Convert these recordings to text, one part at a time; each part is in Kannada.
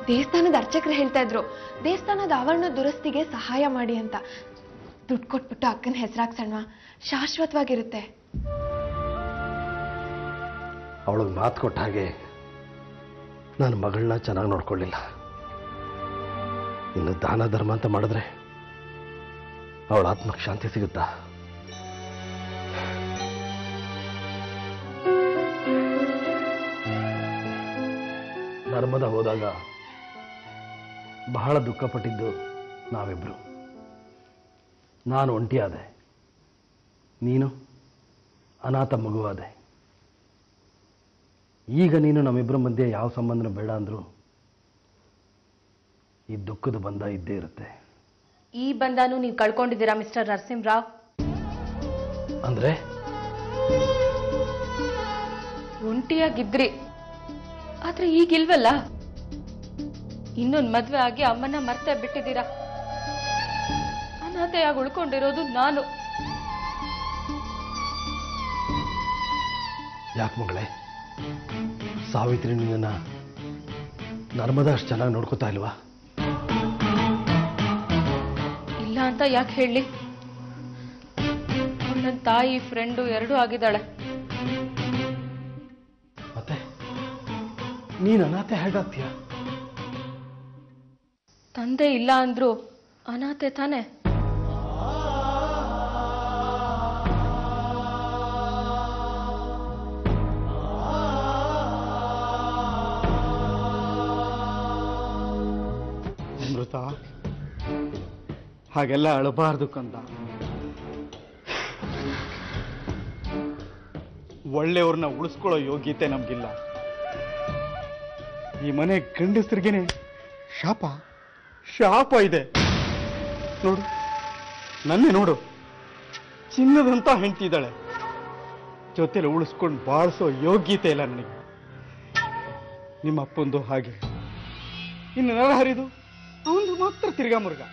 ದೇವಸ್ಥಾನದ ಅರ್ಚಕರು ಹೇಳ್ತಾ ಇದ್ರು ದೇವಸ್ಥಾನದ ಆವರಣ ದುರಸ್ತಿಗೆ ಸಹಾಯ ಮಾಡಿ ಅಂತ. ದುಡ್ಡು ಕೊಟ್ಬಿಟ್ಟು ಅಕ್ಕನ ಹೆಸರಾಗ್ಸೋಣ, ಶಾಶ್ವತವಾಗಿರುತ್ತೆ. ಅವಳಿಗೆ ಮಾತು ಕೊಟ್ಟ ಹಾಗೆ ನಾನು ಮಗಳನ್ನ ಚೆನ್ನಾಗಿ ನೋಡ್ಕೊಳ್ಳಿಲ್ಲ. ಇನ್ನು ದಾನ ಧರ್ಮ ಅಂತ ಮಾಡಿದ್ರೆ ಅವಳ ಆತ್ಮಕ್ಕೆ ಶಾಂತಿ ಸಿಗುತ್ತಾ? ನರ್ಮದ ಹೋದಾಗ ಬಹಳ ದುಃಖಪಟ್ಟಿದ್ದು ನಾವಿಬ್ರು. ನಾನು ಒಂಟಿಯಾದೆ, ನೀನು ಅನಾಥ ಮಗುವಾದೆ. ಈಗ ನೀನು ನಮ್ಮಿಬ್ಬರ ಮಧ್ಯೆ ಯಾವ ಸಂಬಂಧ ಬೇಡ ಅಂದ್ರು ಈ ದುಃಖದ ಬಂಧ ಇದ್ದೇ ಇರುತ್ತೆ. ಈ ಬಂಧನೂ ನೀವು ಕಳ್ಕೊಂಡಿದ್ದೀರಾ ಮಿಸ್ಟರ್ ನರಸಿಂಹರಾವ್. ಅಂದ್ರೆ ಒಂಟಿಯಾಗಿದ್ರಿ, ಆದ್ರೆ ಈಗಿಲ್ವಲ್ಲ. ಇನ್ನೊಂದು ಮದ್ವೆ ಆಗಿ ಅಮ್ಮನ ಮರ್ತೆ ಬಿಟ್ಟಿದ್ದೀರಾ. ಅನಾಥೆಯಾಗಿ ಉಳ್ಕೊಂಡಿರೋದು ನಾನು. ಯಾಕೆ ಮಗಳೇ, ಸಾವಿತ್ರಿ ನಿನ್ನ ನರ್ಮದಾ ಅಷ್ಟು ಚೆನ್ನಾಗಿ ನೋಡ್ಕೋತಾ ಇಲ್ವಾ? ಇಲ್ಲ ಅಂತ ಯಾಕೆ ಹೇಳಿ? ನನ್ನ ತಾಯಿ ಫ್ರೆಂಡು ಎರಡೂ ಆಗಿದ್ದಾಳೆ. ಮತ್ತೆ ನೀನು ಅನಾಥೆ ಹೇಗಾಗ್ತೀಯ? ತಂದೆ ಇಲ್ಲ ಅಂದ್ರು ಅನಾಥೆ ತಾನೆ. ಅಮೃತ, ಹಾಗೆಲ್ಲ ಅಳಬಾರ್ದು ಕಂದ. ಒಳ್ಳೆಯವ್ರನ್ನ ಉಳಿಸ್ಕೊಳ್ಳೋ ಯೋಗ್ಯತೆ ನಮ್ಗಿಲ್ಲ. ಈ ಮನೆ ಗಂಡಸ್ರಿಗೇನೆ ಶಾಪ ಇದೆ. ನೋಡು, ನನ್ನೇ ನೋಡು, ಚಿನ್ನದಂತ ಹೆಂಡ್ತಿದ್ದಾಳೆ. ಜೊತೆಲಿ ಉಳಿಸ್ಕೊಂಡು ಬಾಳಿಸೋ ಯೋಗ್ಯತೆ ಇಲ್ಲ ನನಗೆ. ನಿಮ್ಮ ಅಪ್ಪಂದು ಹಾಗೆ. ಇನ್ನು ನರಹರಿದು ಅವನು ಮಾತ್ರ ತಿರ್ಗಾ ಮುರುಗ.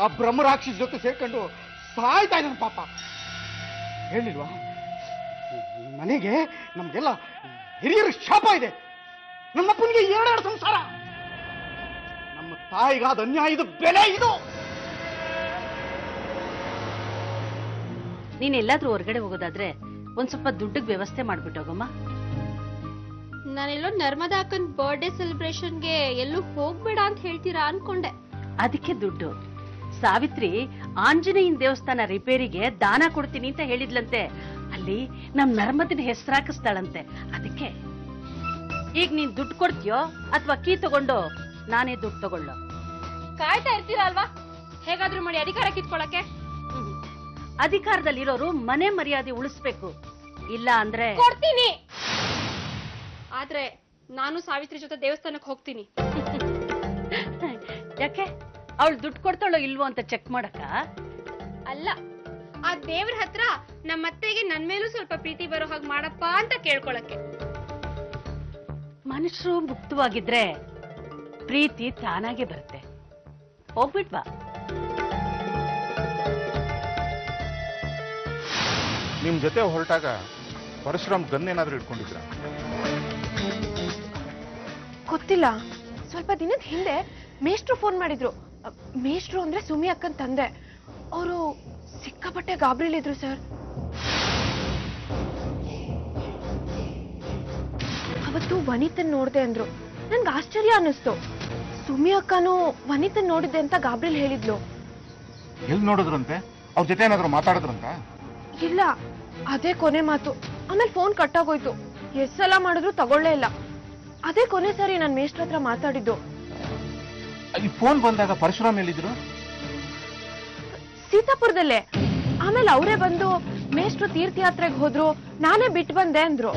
ಆ ಬ್ರಹ್ಮರಾಕ್ಷಿ ಜೊತೆ ಸೇರ್ಕೊಂಡು ಸಾಯ್ತಾ ಇದ್ದಾನೆ ಪಾಪ. ಹೇಳಿಲ್ವಾ, ಮನೆಗೆ ನಮ್ಗೆಲ್ಲ ಹಿರಿಯರ ಶಾಪ ಇದೆ. ನಮ್ಮಪ್ಪನಿಗೆ ಎರಡೆರಡು ಸಂಸಾರ. ನಮ್ಮ ತಾಯಿಗಾದ ಅನ್ಯಾಯದ ಬೆಲೆ ಇದು. ನೀನೆಲ್ಲಾದ್ರೂ ಹೊರಗಡೆ ಹೋಗೋದಾದ್ರೆ ಒಂದ್ ಸ್ವಲ್ಪ ದುಡ್ಡಿಗೆ ವ್ಯವಸ್ಥೆ ಮಾಡ್ಬಿಟ್ಟು ಹೋಗಮ್ಮ. ನಾನೆಲ್ಲೋ ನರ್ಮದಾ ಅಕ್ಕನ್ ಬರ್ಡೇ ಸೆಲೆಬ್ರೇಷನ್ಗೆ ಎಲ್ಲೂ ಹೋಗ್ಬೇಡ ಅಂತ ಹೇಳ್ತೀರಾ ಅನ್ಕೊಂಡೆ. ಅದಕ್ಕೆ ದುಡ್ಡು. ಸಾವಿತ್ರಿ ಆಂಜನೇಯನ ದೇವಸ್ಥಾನ ರಿಪೇರಿಗೆ ದಾನ ಕೊಡ್ತೀನಿ ಅಂತ ಹೇಳಿದ್ಲಂತೆ. ಅಲ್ಲಿ ನಮ್ ನರ್ಮದಿನ ಹೆಸರಾಕಿಸ್ತಾಳಂತೆ. ಅದಕ್ಕೆ ಈಗ ನೀನ್ ದುಡ್ಡು ಕೊಡ್ತೀಯೋ ಅಥವಾ ಕೀ ತಗೊಂಡು ನಾನೇ ದುಡ್ಡು ತಗೊಳ್ಳೋ? ಕಾಯ್ತಾ ಇರ್ತೀರಾ ಅಲ್ವಾ, ಹೇಗಾದ್ರೂ ಮಾಡಿ ಅಧಿಕಾರ ಕಿತ್ಕೊಳಕ್ಕೆ. ಅಧಿಕಾರದಲ್ಲಿರೋರು ಮನೆ ಮರ್ಯಾದೆ ಉಳಿಸ್ಬೇಕು. ಇಲ್ಲ ಅಂದ್ರೆ ಕೊಡ್ತೀನಿ, ಆದ್ರೆ ನಾನು ಸಾವಿತ್ರಿ ಜೊತೆ ದೇವಸ್ಥಾನಕ್ಕೆ ಹೋಗ್ತೀನಿ. ಯಾಕೆ, ಅವಳು ದುಡ್ಡು ಕೊಡ್ತಾಳೋ ಇಲ್ವೋ ಅಂತ ಚೆಕ್ ಮಾಡಕ? ಅಲ್ಲ, ಆ ದೇವ್ರ ಹತ್ರ ನಮ್ಮತ್ತೆಗೆ ನನ್ ಮೇಲೂ ಸ್ವಲ್ಪ ಪ್ರೀತಿ ಬರೋ ಹಾಗೆ ಮಾಡಪ್ಪ ಅಂತ ಕೇಳ್ಕೊಳಕ್ಕೆ. ಮನುಷ್ಯರು ಮುಕ್ತವಾಗಿದ್ರೆ ಪ್ರೀತಿ ತಾನಾಗೆ ಬರುತ್ತೆ. ಹೋಗ್ಬಿಟ್ವಾ? ನಿಮ್ ಜೊತೆ ಹೊರಟಾಗ ಪರಶುರಾಮ್ ಗನ್ ಏನಾದ್ರೂ ಇಟ್ಕೊಂಡಿದ್ರ? ಗೊತ್ತಿಲ್ಲ. ಸ್ವಲ್ಪ ದಿನದ ಹಿಂದೆ ಮೇಷ್ಟ್ರು ಫೋನ್ ಮಾಡಿದ್ರು. ಮೇಷ್ಟ್ರು ಅಂದ್ರೆ ಸುಮಿ ಅಕ್ಕನ್ ತಂದೆ. ಅವರು ಸಿಕ್ಕಾಪಟ್ಟೆ ಗಾಬರಿಲಿದ್ರು ಸರ್. ಅವತ್ತು ವನಿತನ್ ನೋಡ್ದೆ ಅಂದ್ರು. ನನ್ಗೆ ಆಶ್ಚರ್ಯ ಅನ್ನಿಸ್ತು. ಸುಮಿ ಅಕ್ಕನೂ ವನಿತನ್ ನೋಡಿದ್ದೆ ಅಂತ ಗಾಬರಿಲ್ ಹೇಳಿದ್ಲು. ಎಲ್ಲಿ ನೋಡಿದ್ರಂತೆ? ಅವ್ರ ಜೊತೆ ಏನಾದ್ರು ಮಾತಾಡಿದ್ರಂತ? ಇಲ್ಲ, ಅದೇ ಕೊನೆ ಮಾತು. ಆಮೇಲೆ ಫೋನ್ ಕಟ್ಟಾಗೋಯ್ತು. ಎಷ್ಟ್ ಸಲ ಮಾಡಿದ್ರು ತಗೊಳ್ಳೇ ಇಲ್ಲ. ಅದೇ ಕೊನೆ ಸಾರಿ ನಾನು ಮೇಷ್ಟ್ರ ಹತ್ರ ಮಾತಾಡಿದ್ದು. ಈ ಫೋನ್ ಬಂದಾಗ ಪರಶುರಾಮ್ ಎಲ್ಲಿದ್ರು? ಸೀತಾಪುರದಲ್ಲೇ. ಆಮೇಲೆ ಅವರೇ ಬಂದು ಮೇಷ್ಟ್ರು ತೀರ್ಥಯಾತ್ರೆಗೆ ಹೋದ್ರು, ನಾನೇ ಬಿಟ್ಟು ಬಂದೆ ಅಂದ್ರು.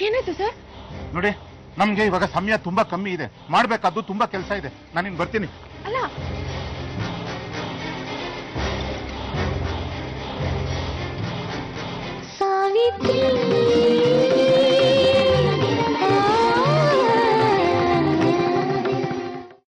ಏನಾಯ್ತು ಸರ್? ನೋಡಿ, ನಮ್ಗೆ ಇವಾಗ ಸಮಯ ತುಂಬಾ ಕಮ್ಮಿ ಇದೆ, ಮಾಡ್ಬೇಕಾದ್ದು ತುಂಬಾ ಕೆಲಸ ಇದೆ. ನಾನಿನ್ ಬರ್ತೀನಿ. ಅಲ್ಲ